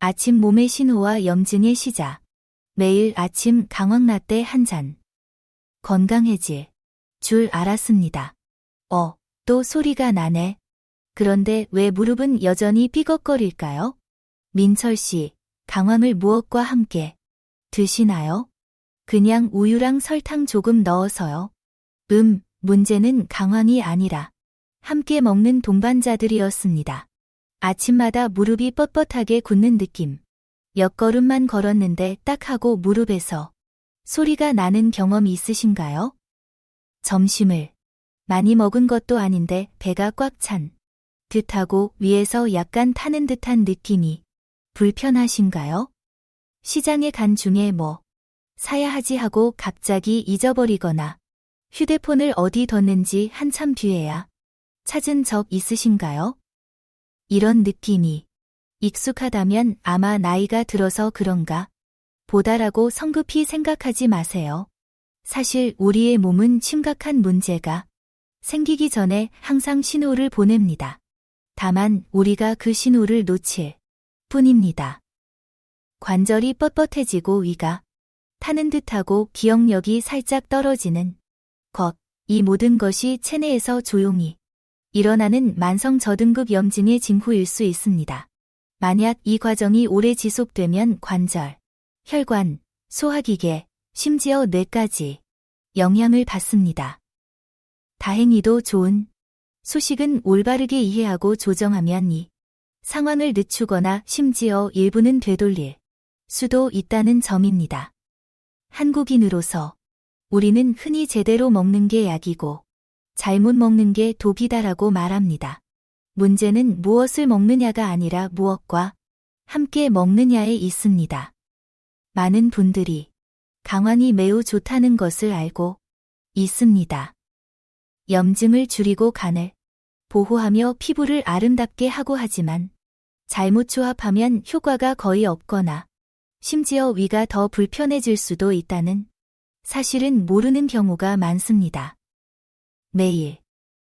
아침 몸의 신호와 염증의 시작. 매일 아침 강황 라떼 한 잔. 건강해질 줄 알았습니다. 또 소리가 나네. 그런데 왜 무릎은 여전히 삐걱거릴까요? 민철 씨, 강황을 무엇과 함께 드시나요? 그냥 우유랑 설탕 조금 넣어서요. 문제는 강황이 아니라 함께 먹는 동반자들이었습니다. 아침마다 무릎이 뻣뻣하게 굳는 느낌. 몇 걸음만 걸었는데 딱 하고 무릎에서 소리가 나는 경험 있으신가요? 점심을 많이 먹은 것도 아닌데 배가 꽉 찬 듯하고 위에서 약간 타는 듯한 느낌이 불편하신가요? 시장에 간 중에 뭐 사야 하지 하고 갑자기 잊어버리거나 휴대폰을 어디 뒀는지 한참 뒤에야 찾은 적 있으신가요? 이런 느낌이 익숙하다면 아마 나이가 들어서 그런가 보다라고 성급히 생각하지 마세요. 사실 우리의 몸은 심각한 문제가 생기기 전에 항상 신호를 보냅니다. 다만 우리가 그 신호를 놓칠 뿐입니다. 관절이 뻣뻣해지고 위가 타는 듯하고 기억력이 살짝 떨어지는 것, 이 모든 것이 체내에서 조용히 일어나는 만성 저등급 염증의 징후일 수 있습니다. 만약 이 과정이 오래 지속되면 관절, 혈관, 소화기계, 심지어 뇌까지 영향을 받습니다. 다행히도 좋은 소식은 올바르게 이해하고 조정하면 이 상황을 늦추거나 심지어 일부는 되돌릴 수도 있다는 점입니다. 한국인으로서 우리는 흔히 제대로 먹는 게 약이고 잘못 먹는 게 독이다라고 말합니다. 문제는 무엇을 먹느냐가 아니라 무엇과 함께 먹느냐에 있습니다. 많은 분들이 강황이 매우 좋다는 것을 알고 있습니다. 염증을 줄이고 간을 보호하며 피부를 아름답게 하고 하지만 잘못 조합하면 효과가 거의 없거나 심지어 위가 더 불편해질 수도 있다는 사실은 모르는 경우가 많습니다. 매일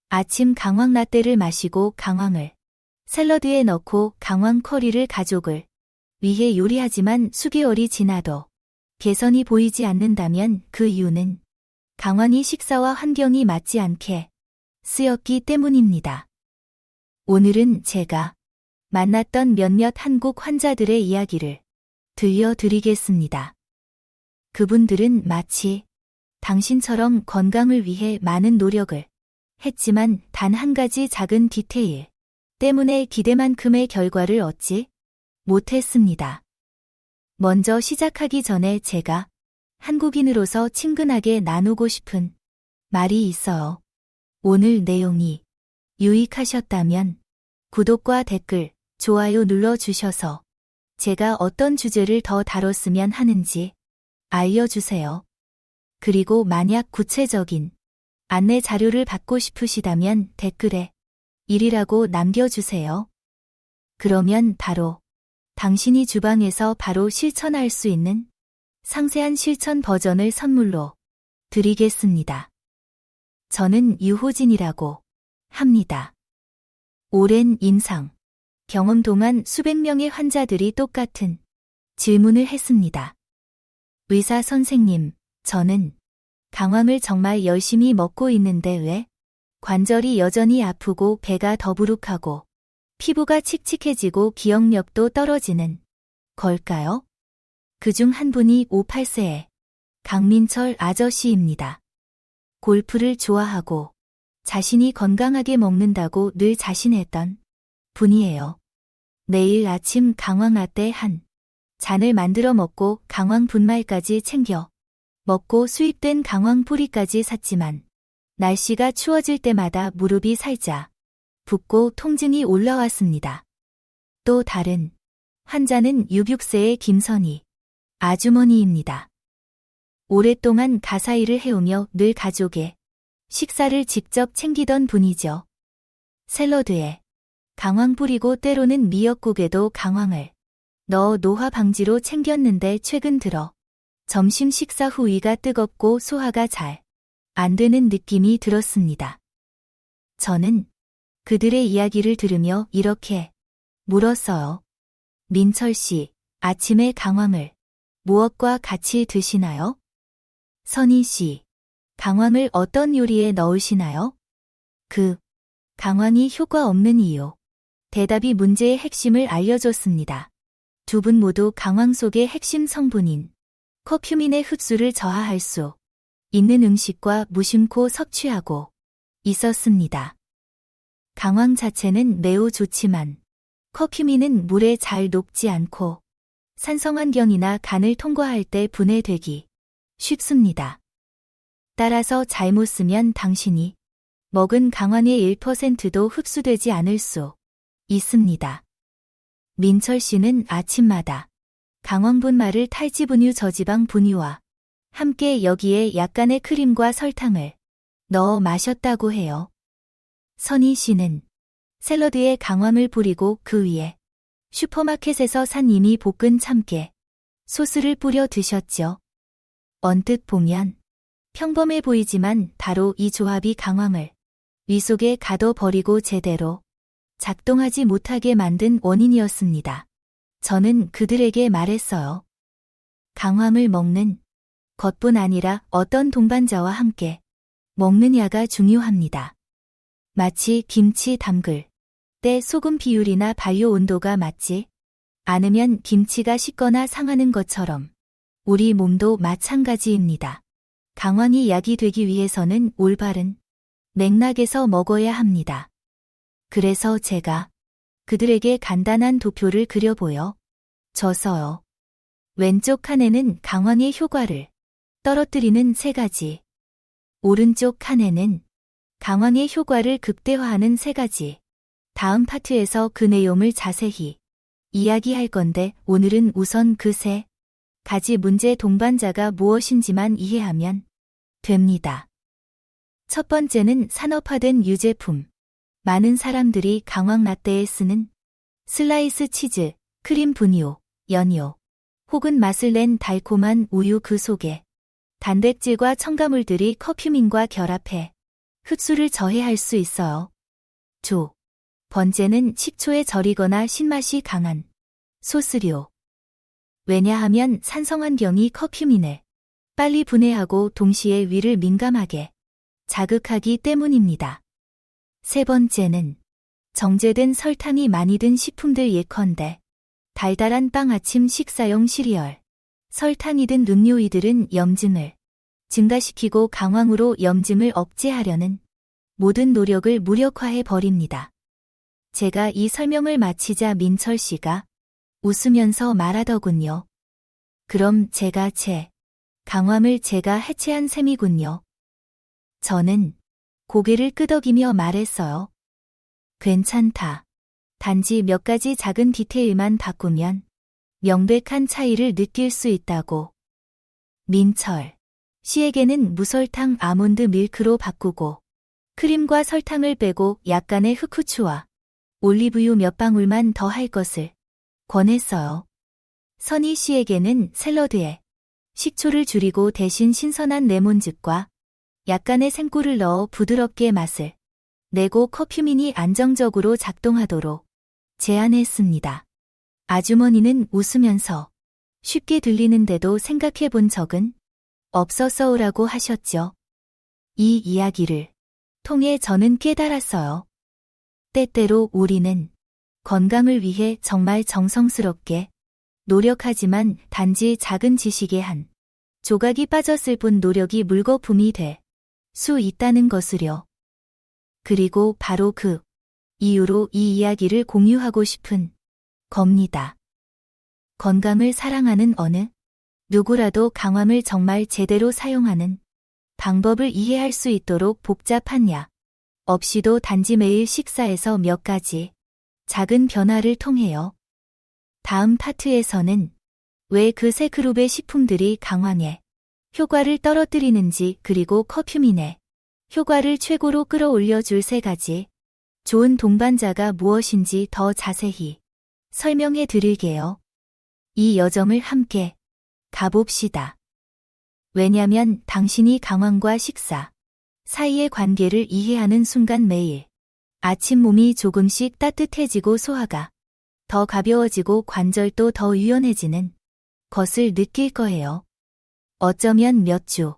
아침 강황 라떼를 마시고 강황을 샐러드에 넣고 강황 커리를 가족을 위해 요리하지만 수개월이 지나도 개선이 보이지 않는다면 그 이유는 강황이 식사와 환경이 맞지 않게 쓰였기 때문입니다. 오늘은 제가 만났던 몇몇 한국 환자들의 이야기를 들려드리겠습니다. 그분들은 마치 당신처럼 건강을 위해 많은 노력을 했지만 단 한 가지 작은 디테일 때문에 기대만큼의 결과를 얻지 못했습니다. 먼저 시작하기 전에 제가 한국인으로서 친근하게 나누고 싶은 말이 있어요. 오늘 내용이 유익하셨다면 구독과 댓글, 좋아요 눌러주셔서 제가 어떤 주제를 더 다뤘으면 하는지 알려주세요. 그리고 만약 구체적인 안내 자료를 받고 싶으시다면 댓글에 1이라고 남겨주세요. 그러면 바로 당신이 주방에서 바로 실천할 수 있는 상세한 실천 버전을 선물로 드리겠습니다. 저는 유호진이라고 합니다. 오랜 임상 경험 동안 수백 명의 환자들이 똑같은 질문을 했습니다. 의사 선생님, 저는 강황을 정말 열심히 먹고 있는데 왜 관절이 여전히 아프고 배가 더부룩하고 피부가 칙칙해지고 기억력도 떨어지는 걸까요? 그중 한 분이 58세의 강민철 아저씨입니다. 골프를 좋아하고 자신이 건강하게 먹는다고 늘 자신했던 분이에요. 매일 아침 강황 라떼 한 잔을 만들어 먹고 강황 분말까지 챙겨 먹고 수입된 강황 뿌리까지 샀지만 날씨가 추워질 때마다 무릎이 살짝 붓고 통증이 올라왔습니다. 또 다른 환자는 66세의 김선희 아주머니입니다. 오랫동안 가사일을 해오며 늘 가족의 식사를 직접 챙기던 분이죠. 샐러드에 강황 뿌리고 때로는 미역국에도 강황을 넣어 노화 방지로 챙겼는데 최근 들어 점심 식사 후 위가 뜨겁고 소화가 잘 안 되는 느낌이 들었습니다. 저는 그들의 이야기를 들으며 이렇게 물었어요. 민철 씨, 아침에 강황을 무엇과 같이 드시나요? 선희 씨, 강황을 어떤 요리에 넣으시나요? 강황이 효과 없는 이유. 대답이 문제의 핵심을 알려줬습니다. 두 분 모두 강황 속의 핵심 성분인 커큐민의 흡수를 저하할 수 있는 음식과 무심코 섭취하고 있었습니다. 강황 자체는 매우 좋지만 커큐민은 물에 잘 녹지 않고 산성 환경이나 간을 통과할 때 분해되기 쉽습니다. 따라서 잘못 쓰면 당신이 먹은 강황의 1%도 흡수되지 않을 수 있습니다. 민철 씨는 아침마다 강황 분말을 탈지 분유 저지방 분유와 함께 여기에 약간의 크림과 설탕을 넣어 마셨다고 해요. 선희 씨는 샐러드에 강황을 뿌리고 그 위에 슈퍼마켓에서 산 이미 볶은 참깨 소스를 뿌려 드셨죠. 언뜻 보면 평범해 보이지만 바로 이 조합이 강황을 위 속에 가둬버리고 제대로 작동하지 못하게 만든 원인이었습니다. 저는 그들에게 말했어요. 강황을 먹는 것뿐 아니라 어떤 동반자와 함께 먹느냐가 중요합니다. 마치 김치 담글 때 소금 비율이나 발효 온도가 맞지 않으면 김치가 식거나 상하는 것처럼 우리 몸도 마찬가지입니다. 강황이 약이 되기 위해서는 올바른 맥락에서 먹어야 합니다. 그래서 제가 그들에게 간단한 도표를 그려보여 줬어요. 왼쪽 칸에는 강황의 효과를 떨어뜨리는 3가지, 오른쪽 칸에는 강황의 효과를 극대화하는 3가지. 다음 파트에서 그 내용을 자세히 이야기할 건데 오늘은 우선 그 3가지 문제 동반자가 무엇인지만 이해하면 됩니다. 첫 번째는 산업화된 유제품. 많은 사람들이 강황 라떼에 쓰는 슬라이스 치즈, 크림 분유, 연유, 혹은 맛을 낸 달콤한 우유 그 속에 단백질과 첨가물들이 커큐민과 결합해 흡수를 저해할 수 있어요. 두 번째는 식초에 절이거나 신맛이 강한 소스류. 왜냐하면 산성 환경이 커큐민을 빨리 분해하고 동시에 위를 민감하게 자극하기 때문입니다. 세 번째는 정제된 설탕이 많이 든 식품들 예컨대 달달한 빵 아침 식사용 시리얼, 설탕이 든 음료 이들은 염증을 증가시키고 강황으로 염증을 억제하려는 모든 노력을 무력화해 버립니다. 제가 이 설명을 마치자 민철 씨가 웃으면서 말하더군요. 그럼 제가 강황을 제가 해체한 셈이군요. 저는 고개를 끄덕이며 말했어요. 괜찮다. 단지 몇 가지 작은 디테일만 바꾸면 명백한 차이를 느낄 수 있다고. 민철 씨에게는 무설탕 아몬드 밀크로 바꾸고 크림과 설탕을 빼고 약간의 흑후추와 올리브유 몇 방울만 더 할 것을 권했어요. 선희 씨에게는 샐러드에 식초를 줄이고 대신 신선한 레몬즙과 약간의 생꿀을 넣어 부드럽게 맛을 내고 커큐민이 안정적으로 작동하도록 제안했습니다. 아주머니는 웃으면서 쉽게 들리는데도 생각해 본 적은 없었어라고 하셨죠. 이 이야기를 통해 저는 깨달았어요. 때때로 우리는 건강을 위해 정말 정성스럽게 노력하지만 단지 작은 지식의 한 조각이 빠졌을 뿐 노력이 물거품이 될 수 있다는 것을요. 그리고 바로 그 이유로 이 이야기를 공유하고 싶은 겁니다. 건강을 사랑하는 어느 누구라도 강황을 정말 제대로 사용하는 방법을 이해할 수 있도록 복잡한 약 없이도 단지 매일 식사에서 몇 가지 작은 변화를 통해요. 다음 파트에서는 왜 그 세 그룹의 식품들이 강황의 효과를 떨어뜨리는지 그리고 커큐민의 효과를 최고로 끌어올려줄 3가지 좋은 동반자가 무엇인지 더 자세히 설명해 드릴게요. 이 여정을 함께 가봅시다. 왜냐면 당신이 강황과 식사 사이의 관계를 이해하는 순간 매일 아침 몸이 조금씩 따뜻해지고 소화가 더 가벼워지고 관절도 더 유연해지는 것을 느낄 거예요. 어쩌면 몇 주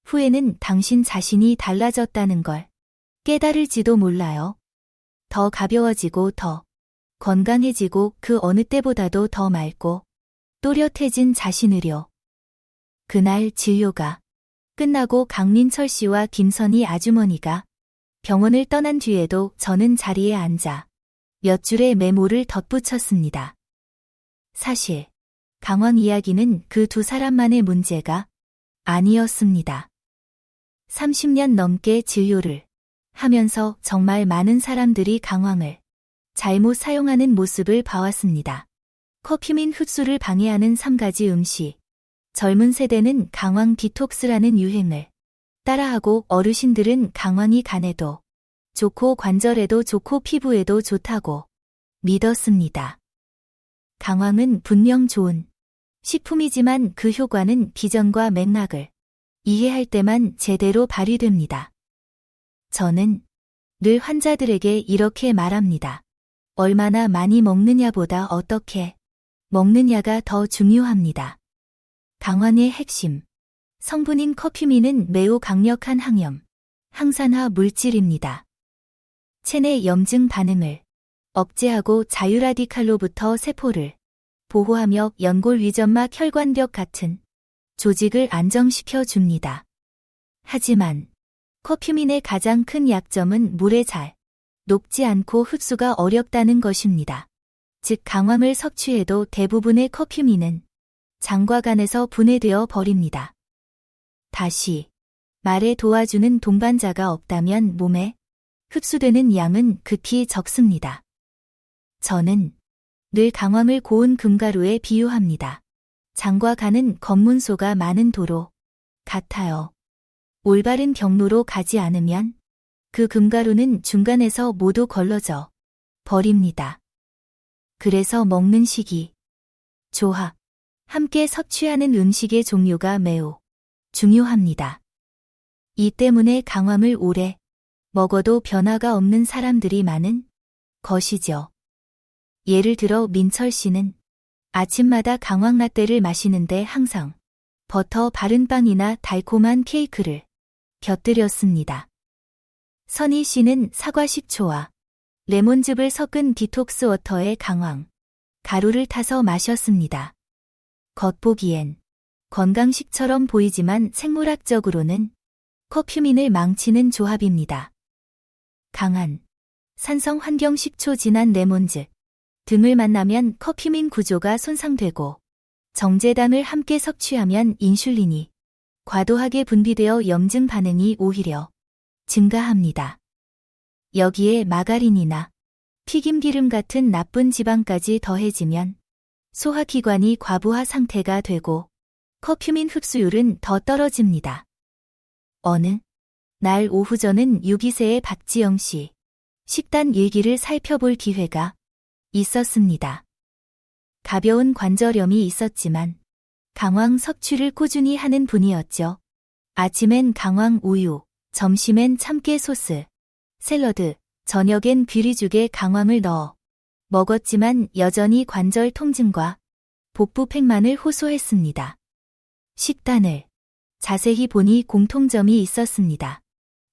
후에는 당신 자신이 달라졌다는 걸 깨달을지도 몰라요. 더 가벼워지고 더 건강해지고 그 어느 때보다도 더 맑고 또렷해진 자신을요. 그날 진료가 끝나고 강민철 씨와 김선희 아주머니가 병원을 떠난 뒤에도 저는 자리에 앉아 몇 줄의 메모를 덧붙였습니다. 사실 강황 이야기는 그 두 사람만의 문제가 아니었습니다. 30년 넘게 진료를 하면서 정말 많은 사람들이 강황을 잘못 사용하는 모습을 봐왔습니다. 커큐민 흡수를 방해하는 3가지 음식. 젊은 세대는 강황 디톡스라는 유행을 따라하고 어르신들은 강황이 간에도 좋고 관절에도 좋고 피부에도 좋다고 믿었습니다. 강황은 분명 좋은 식품이지만 그 효과는 비전과 맥락을 이해할 때만 제대로 발휘됩니다. 저는 늘 환자들에게 이렇게 말합니다. 얼마나 많이 먹느냐보다 어떻게 먹느냐가 더 중요합니다. 강황의 핵심 성분인 커큐민은 매우 강력한 항염, 항산화 물질입니다. 체내 염증 반응을 억제하고 자유라디칼로부터 세포를 보호하며 연골 위점막 혈관벽 같은 조직을 안정시켜 줍니다. 하지만 커큐민의 가장 큰 약점은 물에 잘 녹지 않고 흡수가 어렵다는 것입니다. 즉 강황을 섭취해도 대부분의 커큐민은 장과 간에서 분해되어 버립니다. 다시 말에 도와주는 동반자가 없다면 몸에 흡수되는 양은 극히 적습니다. 저는 늘 강황을 고운 금가루에 비유합니다. 장과 간은 검문소가 많은 도로 같아요. 올바른 경로로 가지 않으면 그 금가루는 중간에서 모두 걸러져 버립니다. 그래서 먹는 시기, 조합, 함께 섭취하는 음식의 종류가 매우 중요합니다. 이 때문에 강황을 오래 먹어도 변화가 없는 사람들이 많은 것이죠. 예를 들어 민철 씨는 아침마다 강황 라떼를 마시는데 항상 버터 바른 빵이나 달콤한 케이크를 곁들였습니다. 선희 씨는 사과 식초와 레몬즙을 섞은 디톡스 워터에 강황 가루를 타서 마셨습니다. 겉보기엔 건강식처럼 보이지만 생물학적으로는 커큐민을 망치는 조합입니다. 강한 산성 환경 식초 진한 레몬즙 등을 만나면 커큐민 구조가 손상되고 정제당을 함께 섭취하면 인슐린이 과도하게 분비되어 염증 반응이 오히려 증가합니다. 여기에 마가린이나 튀김기름 같은 나쁜 지방까지 더해지면 소화기관이 과부하 상태가 되고 커큐민 흡수율은 더 떨어집니다. 어느 날 오후 저는 6기세의 박지영 씨 식단 일기를 살펴볼 기회가 있었습니다. 가벼운 관절염이 있었지만 강황 섭취를 꾸준히 하는 분이었죠. 아침엔 강황 우유, 점심엔 참깨 소스, 샐러드, 저녁엔 귀리죽에 강황을 넣어 먹었지만 여전히 관절 통증과 복부 팽만을 호소했습니다. 식단을 자세히 보니 공통점이 있었습니다.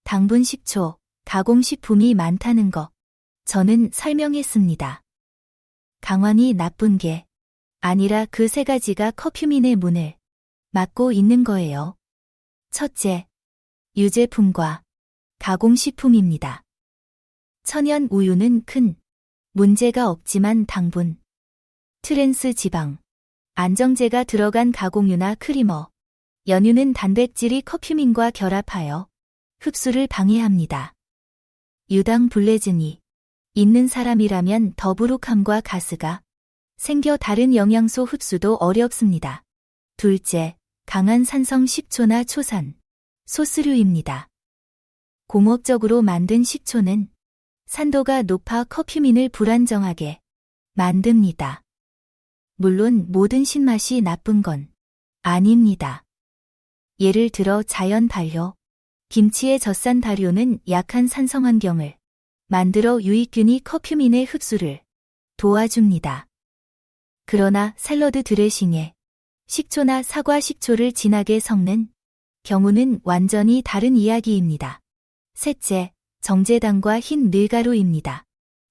당분 식초, 가공식품이 많다는 거. 저는 설명했습니다. 강황이 나쁜 게 아니라 그 3가지가 커큐민의 문을 막고 있는 거예요. 첫째, 유제품과 가공식품입니다. 천연 우유는 큰 문제가 없지만 당분, 트랜스 지방, 안정제가 들어간 가공유나 크리머, 연유는 단백질이 커큐민과 결합하여 흡수를 방해합니다. 유당불내증이 있는 사람이라면 더부룩함과 가스가 생겨 다른 영양소 흡수도 어렵습니다. 둘째, 강한 산성 식초나 초산, 소스류입니다. 공업적으로 만든 식초는 산도가 높아 커큐민을 불안정하게 만듭니다. 물론 모든 신맛이 나쁜 건 아닙니다. 예를 들어 자연 발효, 김치의 젖산 발효는 약한 산성 환경을 만들어 유익균이 커큐민의 흡수를 도와줍니다. 그러나 샐러드 드레싱에 식초나 사과 식초를 진하게 섞는 경우는 완전히 다른 이야기입니다. 셋째, 정제당과 흰 밀가루입니다.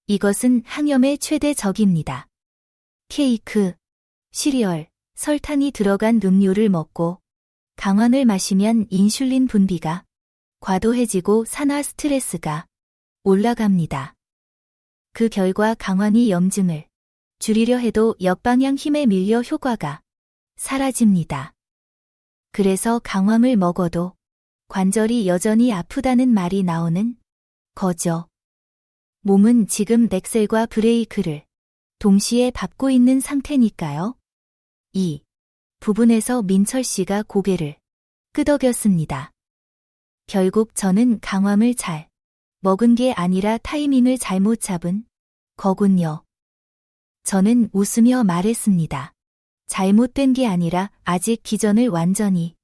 이것은 항염의 최대 적입니다. 케이크, 시리얼, 설탕이 들어간 음료를 먹고 강황을 마시면 인슐린 분비가 과도해지고 산화 스트레스가 올라갑니다. 그 결과 강황이 염증을 줄이려 해도 역방향 힘에 밀려 효과가 사라집니다. 그래서 강황을 먹어도 관절이 여전히 아프다는 말이 나오는 거죠. 몸은 지금 넥셀과 브레이크를 동시에 밟고 있는 상태니까요. 이 부분에서 민철 씨가 고개를 끄덕였습니다. 결국 저는 강황을 잘 먹은 게 아니라 타이밍을 잘못 잡은 거군요. 저는 웃으며 말했습니다. 잘못된 게 아니라 아직 기전을 완전히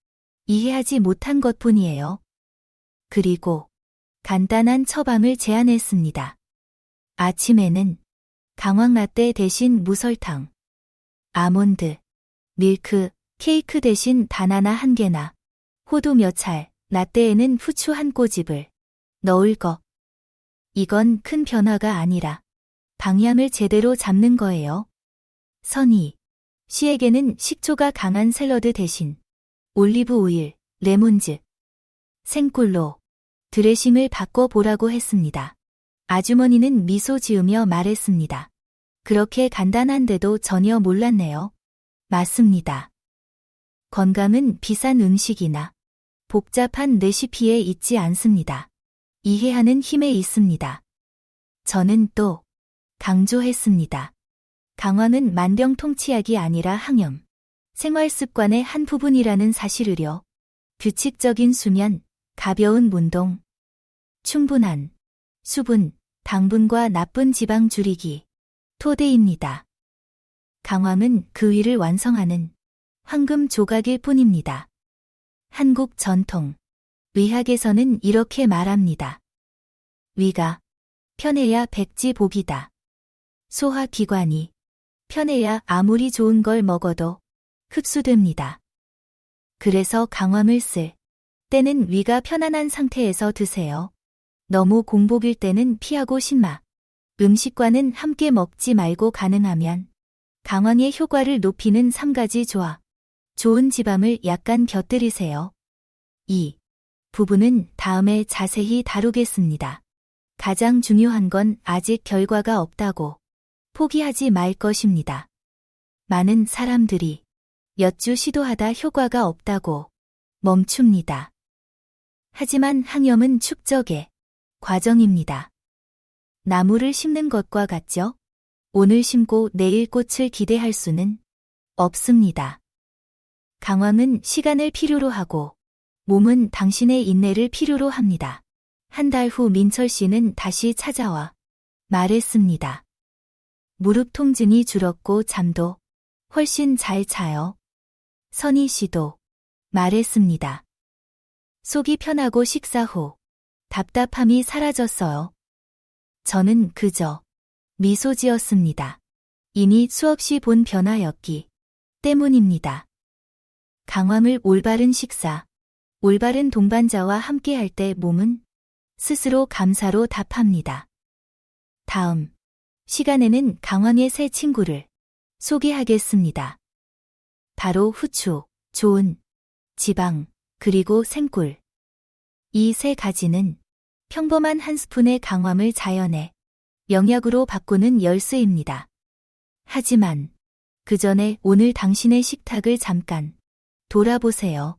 이해하지 못한 것뿐이에요. 그리고 간단한 처방을 제안했습니다. 아침에는 강황 라떼 대신 무설탕, 아몬드, 밀크, 케이크 대신 바나나 한 개나 호두 몇 알, 라떼에는 후추 한 꼬집을 넣을 것. 이건 큰 변화가 아니라 방향을 제대로 잡는 거예요. 선희 씨에게는 식초가 강한 샐러드 대신 올리브 오일, 레몬즙, 생꿀로 드레싱을 바꿔보라고 했습니다. 아주머니는 미소 지으며 말했습니다. 그렇게 간단한데도 전혀 몰랐네요. 맞습니다. 건강은 비싼 음식이나 복잡한 레시피에 있지 않습니다. 이해하는 힘에 있습니다. 저는 또 강조했습니다. 강황은 만병통치약이 아니라 항염, 생활습관의 한 부분이라는 사실을요. 규칙적인 수면, 가벼운 운동, 충분한 수분, 당분과 나쁜 지방 줄이기, 토대입니다. 강황은 그 위를 완성하는 황금 조각일 뿐입니다. 한국 전통 의학에서는 이렇게 말합니다. 위가 편해야 백지복이다. 소화기관이 편해야 아무리 좋은 걸 먹어도 흡수됩니다. 그래서 강황을 쓸 때는 위가 편안한 상태에서 드세요. 너무 공복일 때는 피하고 신맛 음식과는 함께 먹지 말고 가능하면 강황의 효과를 높이는 3가지 조합. 좋은 지밤을 약간 곁들이세요. 이 부분은 다음에 자세히 다루겠습니다. 가장 중요한 건 아직 결과가 없다고 포기하지 말 것입니다. 많은 사람들이 몇 주 시도하다 효과가 없다고 멈춥니다. 하지만 항염은 축적의 과정입니다. 나무를 심는 것과 같죠? 오늘 심고 내일 꽃을 기대할 수는 없습니다. 강황은 시간을 필요로 하고 몸은 당신의 인내를 필요로 합니다. 한 달 후 민철 씨는 다시 찾아와 말했습니다. 무릎 통증이 줄었고 잠도 훨씬 잘 자요. 선희 씨도 말했습니다. 속이 편하고 식사 후 답답함이 사라졌어요. 저는 그저 미소 지었습니다. 이미 수없이 본 변화였기 때문입니다. 강황을 올바른 식사, 올바른 동반자와 함께할 때 몸은 스스로 감사로 답합니다. 다음 시간에는 강황의 새 친구를 소개하겠습니다. 바로 후추, 좋은 지방, 그리고 생꿀. 이 3가지는 평범한 한 스푼의 강황을 자연의 영약으로 바꾸는 열쇠입니다. 하지만 그 전에 오늘 당신의 식탁을 잠깐 돌아보세요.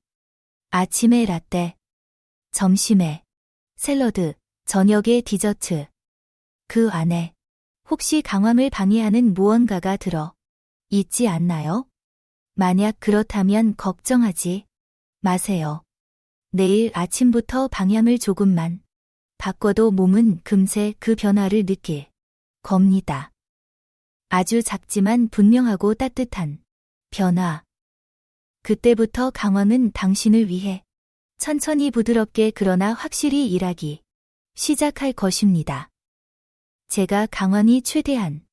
아침에 라떼, 점심에 샐러드, 저녁에 디저트. 그 안에 혹시 강황을 방해하는 무언가가 들어 있지 않나요? 만약 그렇다면 걱정하지 마세요. 내일 아침부터 방향을 조금만 바꿔도 몸은 금세 그 변화를 느낄 겁니다. 아주 작지만 분명하고 따뜻한 변화. 그때부터 강황은 당신을 위해 천천히 부드럽게 그러나 확실히 일하기 시작할 것입니다. 제가 강황이 최대한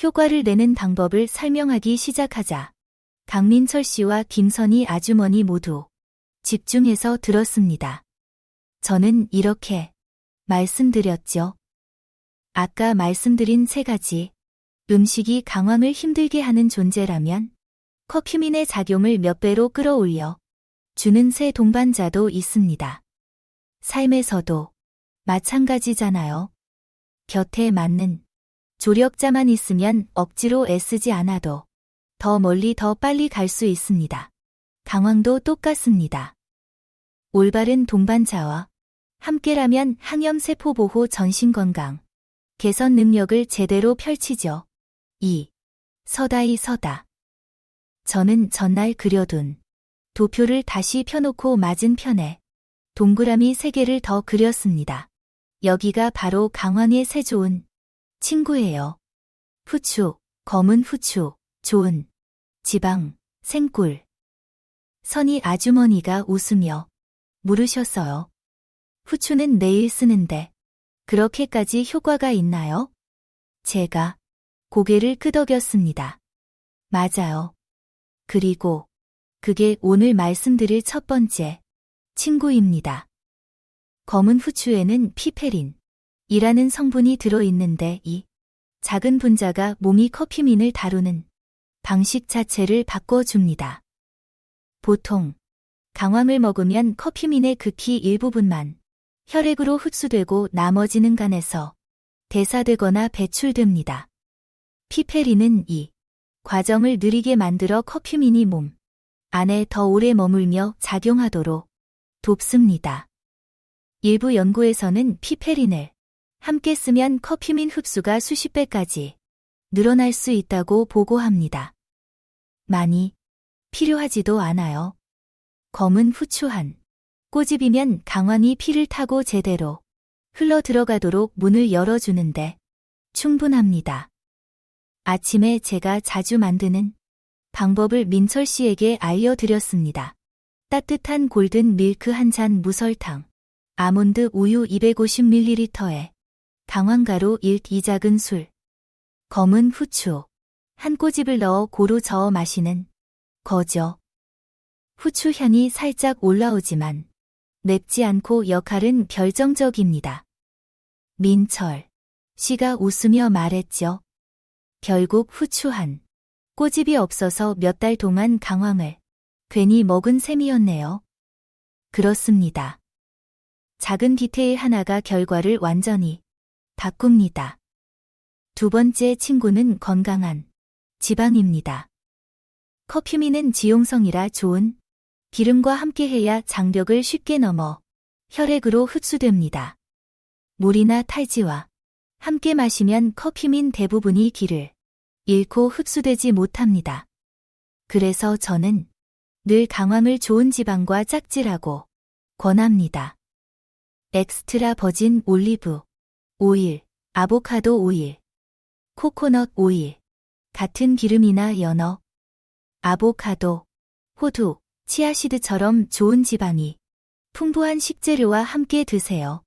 효과를 내는 방법을 설명하기 시작하자 강민철 씨와 김선희 아주머니 모두 집중해서 들었습니다. 저는 이렇게 말씀드렸죠. 아까 말씀드린 3가지 음식이 강황을 힘들게 하는 존재라면 커큐민의 작용을 몇 배로 끌어올려 주는 새 동반자도 있습니다. 삶에서도 마찬가지잖아요. 곁에 맞는 조력자만 있으면 억지로 애쓰지 않아도 더 멀리 더 빨리 갈 수 있습니다. 강황도 똑같습니다. 올바른 동반자와 함께라면 항염세포 보호 전신건강 개선 능력을 제대로 펼치죠. 2. 서다이 서다. 저는 전날 그려둔 도표를 다시 펴놓고 맞은편에 동그라미 3개를 더 그렸습니다. 여기가 바로 강황의 새 좋은 친구예요. 후추, 검은 후추, 좋은 지방, 생꿀. 선희 아주머니가 웃으며 물으셨어요. 후추는 매일 쓰는데 그렇게까지 효과가 있나요? 제가 고개를 끄덕였습니다. 맞아요. 그리고 그게 오늘 말씀드릴 첫 번째 친구입니다. 검은 후추에는 피페린이라는 성분이 들어있는데 이 작은 분자가 몸이 커큐민을 다루는 방식 자체를 바꿔줍니다. 보통 강황을 먹으면 커큐민의 극히 일부분만 혈액으로 흡수되고 나머지는 간에서 대사되거나 배출됩니다. 피페린은 이 과정을 느리게 만들어 커큐민이 몸 안에 더 오래 머물며 작용하도록 돕습니다. 일부 연구에서는 피페린을 함께 쓰면 커큐민 흡수가 수십 배까지 늘어날 수 있다고 보고합니다. 많이 필요하지도 않아요. 검은 후추 한 꼬집이면 강황이 피를 타고 제대로 흘러 들어가도록 문을 열어주는데 충분합니다. 아침에 제가 자주 만드는 방법을 민철 씨에게 알려드렸습니다. 따뜻한 골든 밀크 한 잔 무설탕, 아몬드 우유 250ml에 강황가루 1-2작은술, 검은 후추 한 꼬집을 넣어 고루 저어 마시는 거죠. 후추 향이 살짝 올라오지만 맵지 않고 역할은 결정적입니다. 민철 씨가 웃으며 말했죠. 결국 후추 한 꼬집이 없어서 몇 달 동안 강황을 괜히 먹은 셈이었네요. 그렇습니다. 작은 디테일 하나가 결과를 완전히 바꿉니다. 두 번째 친구는 건강한 지방입니다. 커큐민은 지용성이라 좋은 기름과 함께해야 장벽을 쉽게 넘어 혈액으로 흡수됩니다. 물이나 탈지와 함께 마시면 커큐민 대부분이 기를 잃고 흡수되지 못합니다. 그래서 저는 늘 강황을 좋은 지방과 짝지라고 권합니다. 엑스트라 버진 올리브 오일, 아보카도 오일, 코코넛 오일, 같은 기름이나 연어, 아보카도, 호두, 치아시드처럼 좋은 지방이 풍부한 식재료와 함께 드세요.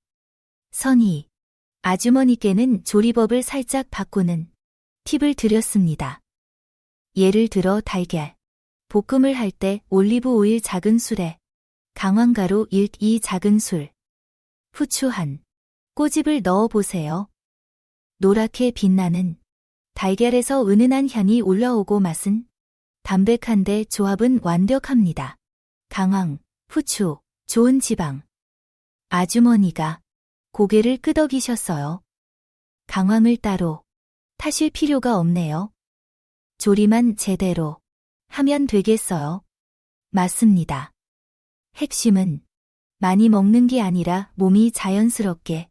선희 아주머니께는 조리법을 살짝 바꾸는 팁을 드렸습니다. 예를 들어 달걀 볶음을 할 때 올리브 오일 작은 술에 강황가루 1-2작은술, 후추 한 꼬집을 넣어 보세요. 노랗게 빛나는 달걀에서 은은한 향이 올라오고 맛은 담백한데 조합은 완벽합니다. 강황, 후추, 좋은 지방. 아주머니가 고개를 끄덕이셨어요. 강황을 따로 타실 필요가 없네요. 조리만 제대로 하면 되겠어요. 맞습니다. 핵심은 많이 먹는 게 아니라 몸이 자연스럽게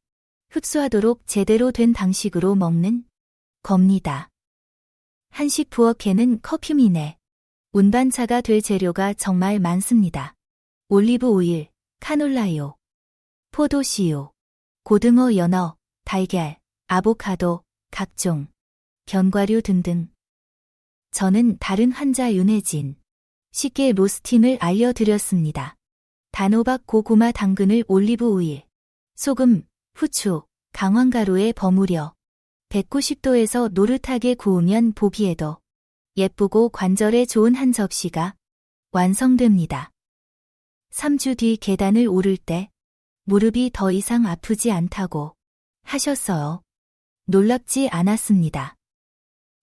흡수하도록 제대로 된 방식으로 먹는 겁니다. 한식 부엌에는 커큐민의 운반차가 될 재료가 정말 많습니다. 올리브 오일, 카놀라유, 포도씨유, 고등어 연어, 달걀, 아보카도, 각종 견과류 등등. 저는 다른 환자 윤혜진 씨께 로스팅을 알려드렸습니다. 단호박 고구마 당근을 올리브 오일, 소금, 후추, 강황가루에 버무려 190도에서 노릇하게 구우면 보기에도 예쁘고 관절에 좋은 한 접시가 완성됩니다. 3주 뒤 계단을 오를 때 무릎이 더 이상 아프지 않다고 하셨어요. 놀랍지 않았습니다.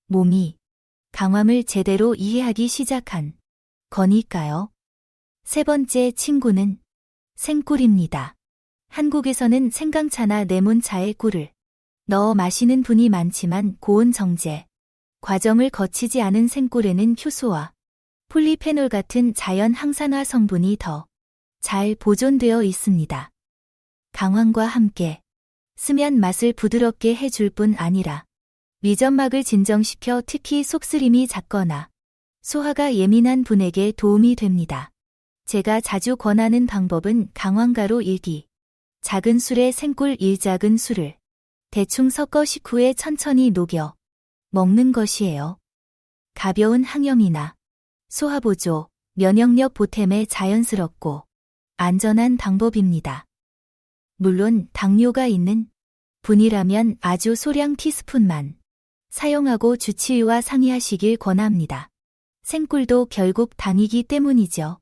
몸이 강함을 제대로 이해하기 시작한 거니까요. 세 번째 친구는 생꿀입니다. 한국에서는 생강차나 레몬차에 꿀을 넣어 마시는 분이 많지만 고온 정제 과정을 거치지 않은 생꿀에는 효소와 폴리페놀 같은 자연 항산화 성분이 더 잘 보존되어 있습니다. 강황과 함께 쓰면 맛을 부드럽게 해줄 뿐 아니라 위점막을 진정시켜 특히 속쓰림이 작거나 소화가 예민한 분에게 도움이 됩니다. 제가 자주 권하는 방법은 강황가루 1기, 작은 술에 생꿀 1작은 술을 대충 섞어 식후에 천천히 녹여 먹는 것이에요. 가벼운 항염이나 소화보조, 면역력 보탬에 자연스럽고 안전한 방법입니다. 물론 당뇨가 있는 분이라면 아주 소량 티스푼만 사용하고 주치의와 상의하시길 권합니다. 생꿀도 결국 당이기 때문이죠.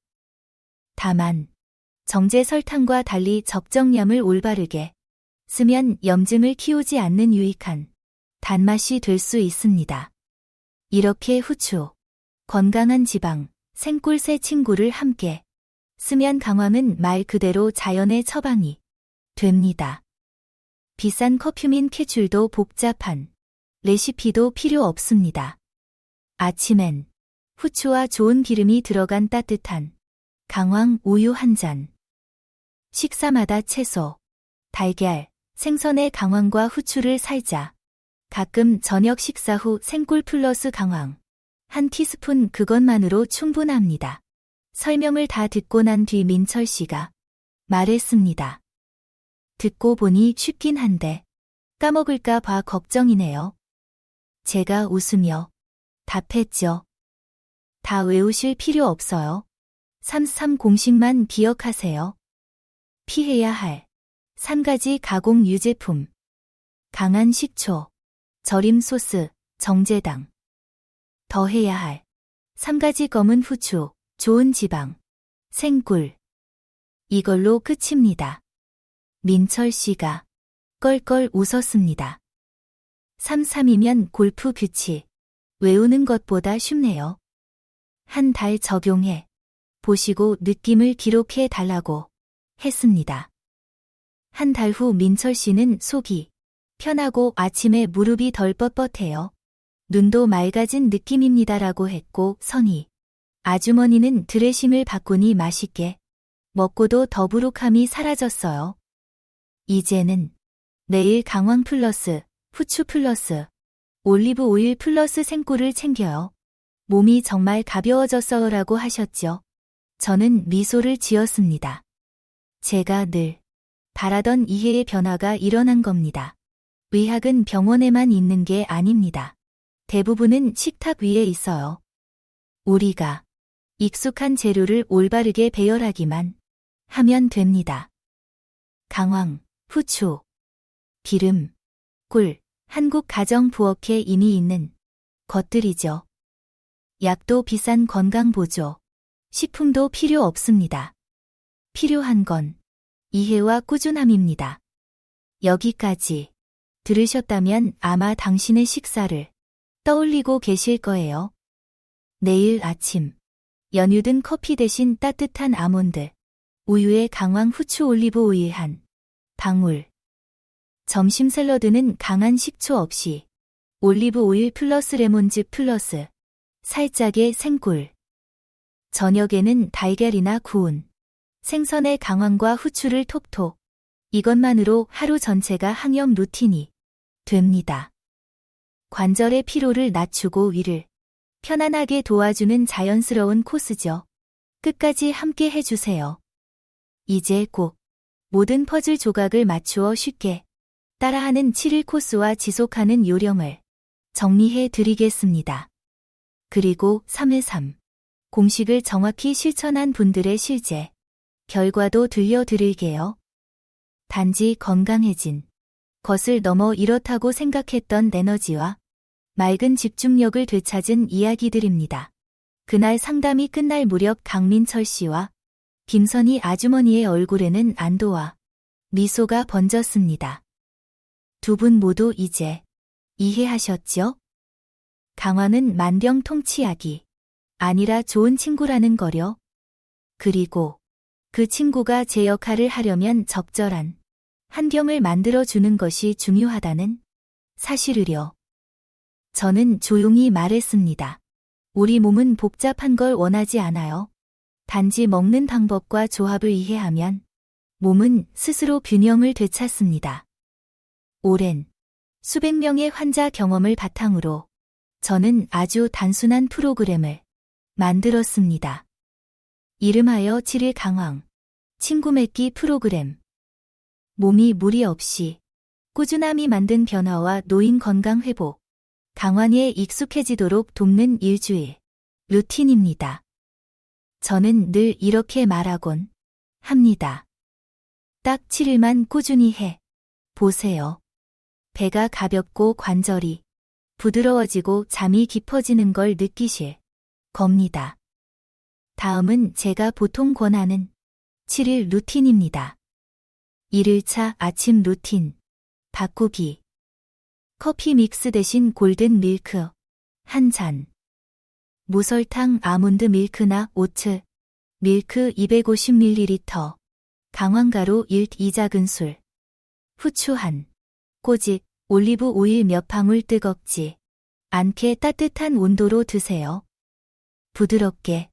다만 정제 설탕과 달리 적정량을 올바르게 쓰면 염증을 키우지 않는 유익한 단맛이 될 수 있습니다. 이렇게 후추, 건강한 지방, 생꿀 세 친구를 함께 쓰면 강황은 말 그대로 자연의 처방이 됩니다. 비싼 커큐민 캡슐도 복잡한 레시피도 필요 없습니다. 아침엔 후추와 좋은 기름이 들어간 따뜻한 강황 우유 한 잔. 식사마다 채소, 달걀, 생선의 강황과 후추를 살짝. 가끔 저녁 식사 후 생꿀 플러스 강황. 한 티스푼 그것만으로 충분합니다. 설명을 다 듣고 난 뒤 민철 씨가 말했습니다. 듣고 보니 쉽긴 한데 까먹을까 봐 걱정이네요. 제가 웃으며 답했죠. 다 외우실 필요 없어요. 33 공식만 기억하세요. 피해야 할 3가지 가공 유제품. 강한 식초, 절임 소스, 정제당. 더해야 할 3가지 검은 후추, 좋은 지방, 생꿀. 이걸로 끝입니다. 민철 씨가 껄껄 웃었습니다. 33이면 골프 규칙. 외우는 것보다 쉽네요. 한 달 적용해 보시고 느낌을 기록해 달라고 했습니다. 한 달 후 민철 씨는 속이 편하고 아침에 무릎이 덜 뻣뻣해요. 눈도 맑아진 느낌입니다라고 했고 선희 아주머니는 드레싱을 바꾸니 맛있게 먹고도 더부룩함이 사라졌어요. 이제는 매일 강황 플러스 후추 플러스 올리브 오일 플러스 생꿀을 챙겨요. 몸이 정말 가벼워졌어요라고 하셨죠. 저는 미소를 지었습니다. 제가 늘 바라던 이해의 변화가 일어난 겁니다. 의학은 병원에만 있는 게 아닙니다. 대부분은 식탁 위에 있어요. 우리가 익숙한 재료를 올바르게 배열하기만 하면 됩니다. 강황, 후추, 기름, 꿀, 한국 가정 부엌에 이미 있는 것들이죠. 약도 비싼 건강보조, 식품도 필요 없습니다. 필요한 건 이해와 꾸준함입니다. 여기까지 들으셨다면 아마 당신의 식사를 떠올리고 계실 거예요. 내일 아침 연유든 커피 대신 따뜻한 아몬드 우유에 강황 후추 올리브 오일 한 방울. 점심 샐러드는 강한 식초 없이 올리브 오일 플러스 레몬즙 플러스 살짝의 생꿀. 저녁에는 달걀이나 구운 생선의 강황과 후추를 톡톡. 이것만으로 하루 전체가 항염 루틴이 됩니다. 관절의 피로를 낮추고 위를 편안하게 도와주는 자연스러운 코스죠. 끝까지 함께 해주세요. 이제 꼭 모든 퍼즐 조각을 맞추어 쉽게 따라하는 7일 코스와 지속하는 요령을 정리해 드리겠습니다. 그리고 3회3 공식을 정확히 실천한 분들의 실제 결과도 들려드릴게요. 단지 건강해진 것을 넘어 이렇다고 생각했던 에너지와 맑은 집중력을 되찾은 이야기들입니다. 그날 상담이 끝날 무렵 강민철 씨와 김선희 아주머니의 얼굴에는 안도와 미소가 번졌습니다. 두 분 모두 이제 이해하셨죠? 강화는 만병통치약이 아니라 좋은 친구라는 거려. 그리고 그 친구가 제 역할을 하려면 적절한 환경을 만들어주는 것이 중요하다는 사실을요. 저는 조용히 말했습니다. 우리 몸은 복잡한 걸 원하지 않아요. 단지 먹는 방법과 조합을 이해하면 몸은 스스로 균형을 되찾습니다. 오랜 수백 명의 환자 경험을 바탕으로 저는 아주 단순한 프로그램을 만들었습니다. 이름하여 7일 강황, 친구 맺기 프로그램. 몸이 무리 없이 꾸준함이 만든 변화와 노인 건강 회복, 강환에 익숙해지도록 돕는 일주일 루틴입니다. 저는 늘 이렇게 말하곤 합니다. 딱 7일만 꾸준히 해 보세요. 배가 가볍고 관절이 부드러워지고 잠이 깊어지는 걸 느끼실 겁니다. 다음은 제가 보통 권하는 7일 루틴입니다. 1일차 아침 루틴. 바꾸기. 커피 믹스 대신 골든 밀크 한 잔. 무설탕 아몬드 밀크나 오츠 밀크 250ml. 강황가루 2작은술. 후추 한 꼬집. 올리브 오일 몇 방울 뜨겁지 않게 따뜻한 온도로 드세요. 부드럽게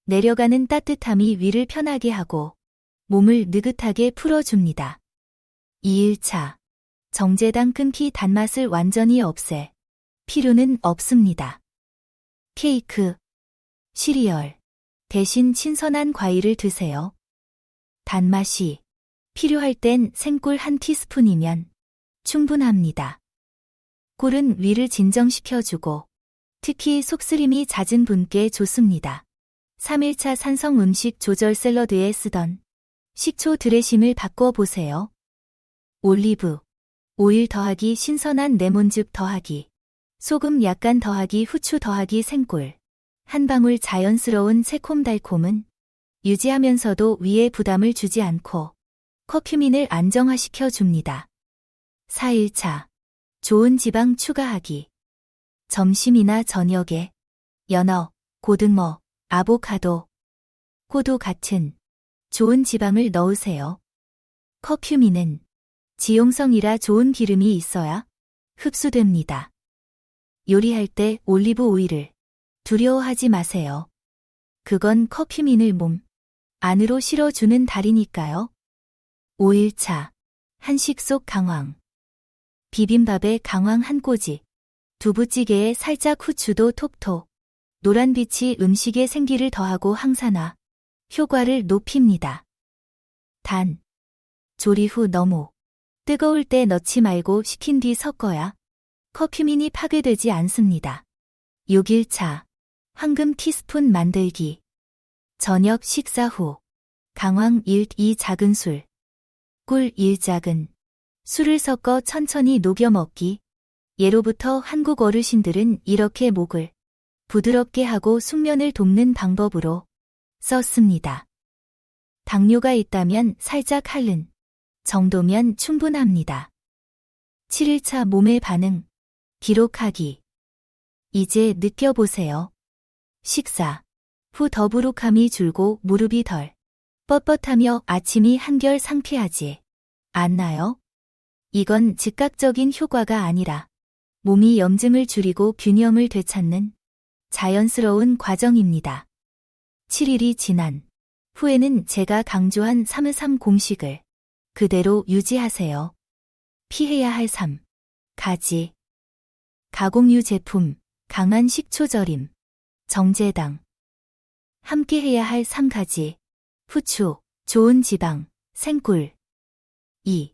내려가는 따뜻함이 위를 편하게 하고 몸을 느긋하게 풀어줍니다. 2일차. 정제당 끊기. 단맛을 완전히 없앨 필요는 없습니다. 케이크, 시리얼 대신 신선한 과일을 드세요. 단맛이 필요할 땐 생꿀 한 티스푼이면 충분합니다. 꿀은 위를 진정시켜주고 특히 속쓰림이 잦은 분께 좋습니다. 3일차 산성 음식 조절. 샐러드에 쓰던 식초 드레싱을 바꿔보세요. 올리브 오일 더하기 신선한 레몬즙 더하기 소금 약간 더하기 후추 더하기 생꿀 한 방울. 자연스러운 새콤달콤은 유지하면서도 위에 부담을 주지 않고 커큐민을 안정화시켜 줍니다. 4일차. 좋은 지방 추가하기. 점심이나 저녁에 연어, 고등어, 아보카도, 호두 같은 좋은 지방을 넣으세요. 커큐민은 지용성이라 좋은 기름이 있어야 흡수됩니다. 요리할 때 올리브 오일을 두려워하지 마세요. 그건 커큐민을 몸 안으로 실어주는 달이니까요. 5일차. 한식 속 강황. 비빔밥에 강황 한 꼬집. 두부찌개에 살짝 후추도 톡톡. 노란빛이 음식의 생기를 더하고 항산화 효과를 높입니다. 단, 조리 후 너무 뜨거울 때 넣지 말고 식힌 뒤 섞어야 커큐민이 파괴되지 않습니다. 6일차. 황금 티스푼 만들기. 저녁 식사 후 강황 2작은술, 꿀 1작은 술을 섞어 천천히 녹여 먹기. 예로부터 한국 어르신들은 이렇게 목을 부드럽게 하고 숙면을 돕는 방법으로 썼습니다. 당뇨가 있다면 살짝 핥는 정도면 충분합니다. 7일차 몸의 반응. 기록하기. 이제 느껴보세요. 식사 후 더부룩함이 줄고 무릎이 덜 뻣뻣하며 아침이 한결 상쾌하지 않나요? 이건 즉각적인 효과가 아니라 몸이 염증을 줄이고 균형을 되찾는 자연스러운 과정입니다. 7일이 지난 후에는 제가 강조한 3-3 공식을 그대로 유지하세요. 피해야 할 3가지. 가공유 제품, 강한 식초 절임, 정제당. 함께 해야 할 3가지. 후추, 좋은 지방, 생꿀. 2.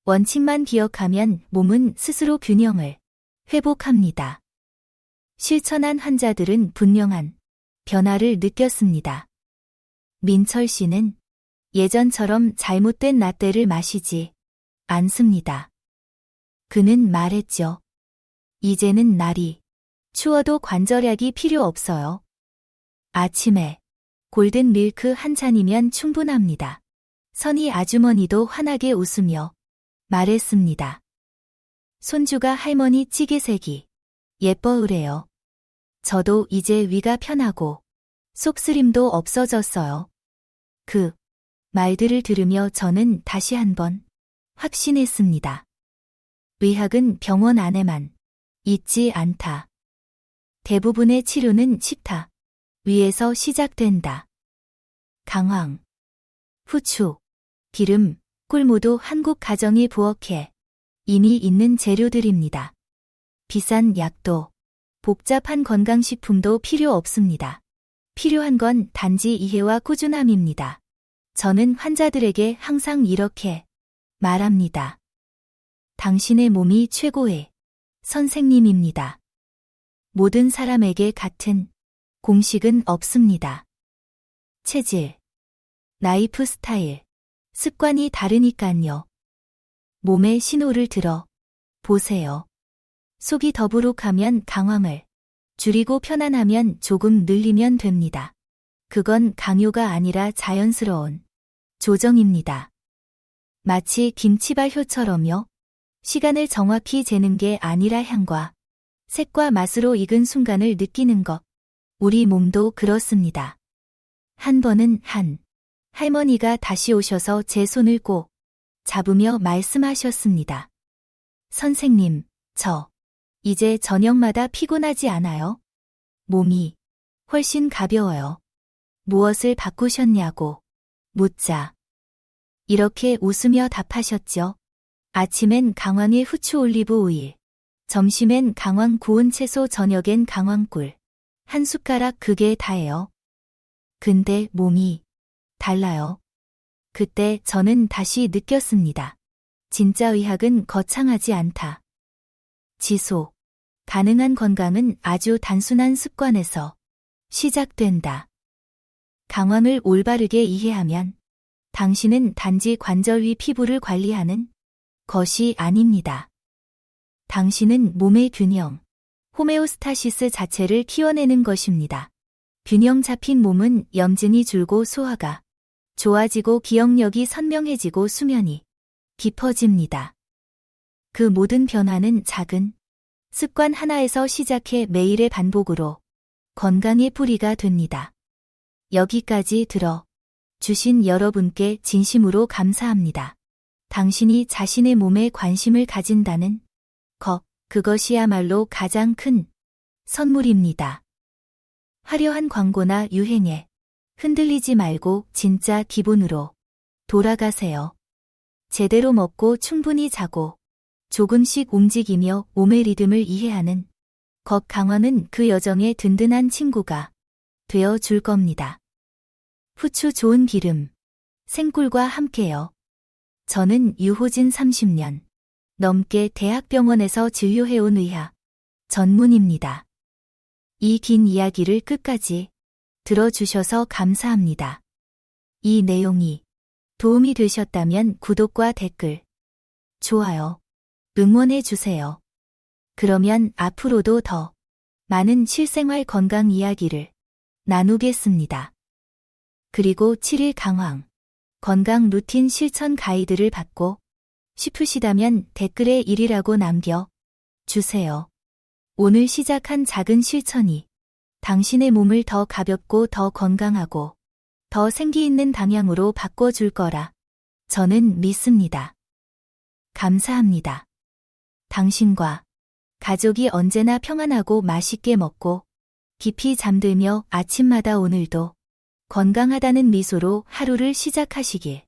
원칙만 기억하면 몸은 스스로 균형을 회복합니다. 실천한 환자들은 분명한 변화를 느꼈습니다. 민철 씨는 예전처럼 잘못된 라떼를 마시지 않습니다. 그는 말했죠. 이제는 날이 추워도 관절약이 필요 없어요. 아침에 골든 밀크 한 잔이면 충분합니다. 선희 아주머니도 환하게 웃으며 말했습니다. 손주가 할머니 찌개색이 예뻐으래요. 저도 이제 위가 편하고 속쓰림도 없어졌어요. 그 말들을 들으며 저는 다시 한번 확신했습니다. 의학은 병원 안에만 있지 않다. 대부분의 치료는 식탁 위에서 시작된다. 강황, 후추, 기름, 꿀 모두 한국 가정이 부엌에 이미 있는 재료들입니다. 비싼 약도, 복잡한 건강식품도 필요 없습니다. 필요한 건 단지 이해와 꾸준함입니다. 저는 환자들에게 항상 이렇게 말합니다. 당신의 몸이 최고의 선생님입니다. 모든 사람에게 같은 공식은 없습니다. 체질, 라이프 스타일, 습관이 다르니깐요. 몸의 신호를 들어 보세요. 속이 더부룩하면 강황을 줄이고 편안하면 조금 늘리면 됩니다. 그건 강요가 아니라 자연스러운 조정입니다. 마치 김치발효처럼요. 시간을 정확히 재는 게 아니라 향과 색과 맛으로 익은 순간을 느끼는 것. 우리 몸도 그렇습니다. 한 번은 한 할머니가 다시 오셔서 제 손을 꼭 잡으며 말씀하셨습니다. 선생님, 저 이제 저녁마다 피곤하지 않아요? 몸이 훨씬 가벼워요. 무엇을 바꾸셨냐고 묻자 이렇게 웃으며 답하셨죠. 아침엔 강황에 후추 올리브 오일, 점심엔 강황 구운 채소, 저녁엔 강황꿀. 한 숟가락 그게 다예요. 근데 몸이 달라요. 그때 저는 다시 느꼈습니다. 진짜 의학은 거창하지 않다. 지속 가능한 건강은 아주 단순한 습관에서 시작된다. 강황을 올바르게 이해하면 당신은 단지 관절 위 피부를 관리하는 것이 아닙니다. 당신은 몸의 균형, 호메오스타시스 자체를 키워내는 것입니다. 균형 잡힌 몸은 염증이 줄고 소화가 좋아지고 기억력이 선명해지고 수면이 깊어집니다. 그 모든 변화는 작은 습관 하나에서 시작해 매일의 반복으로 건강의 뿌리가 됩니다. 여기까지 들어 주신 여러분께 진심으로 감사합니다. 당신이 자신의 몸에 관심을 가진다는 것, 그것이야말로 가장 큰 선물입니다. 화려한 광고나 유행에 흔들리지 말고 진짜 기본으로 돌아가세요. 제대로 먹고 충분히 자고 조금씩 움직이며 몸의 리듬을 이해하는 것, 강황은 그 여정의 든든한 친구가 되어 줄 겁니다. 후추 좋은 기름, 생꿀과 함께요. 저는 유호진 30년 넘게 대학병원에서 진료해온 의학 전문입니다. 이 긴 이야기를 끝까지 들어주셔서 감사합니다. 이 내용이 도움이 되셨다면 구독과 댓글, 좋아요, 응원해주세요. 그러면 앞으로도 더 많은 실생활 건강 이야기를 나누겠습니다. 그리고 7일 강황, 건강 루틴 실천 가이드를 받고 싶으시다면 댓글에 1이라고 남겨 주세요. 오늘 시작한 작은 실천이 당신의 몸을 더 가볍고 더 건강하고 더 생기 있는 방향으로 바꿔줄 거라 저는 믿습니다. 감사합니다. 당신과 가족이 언제나 평안하고 맛있게 먹고 깊이 잠들며 아침마다 오늘도 건강하다는 미소로 하루를 시작하시길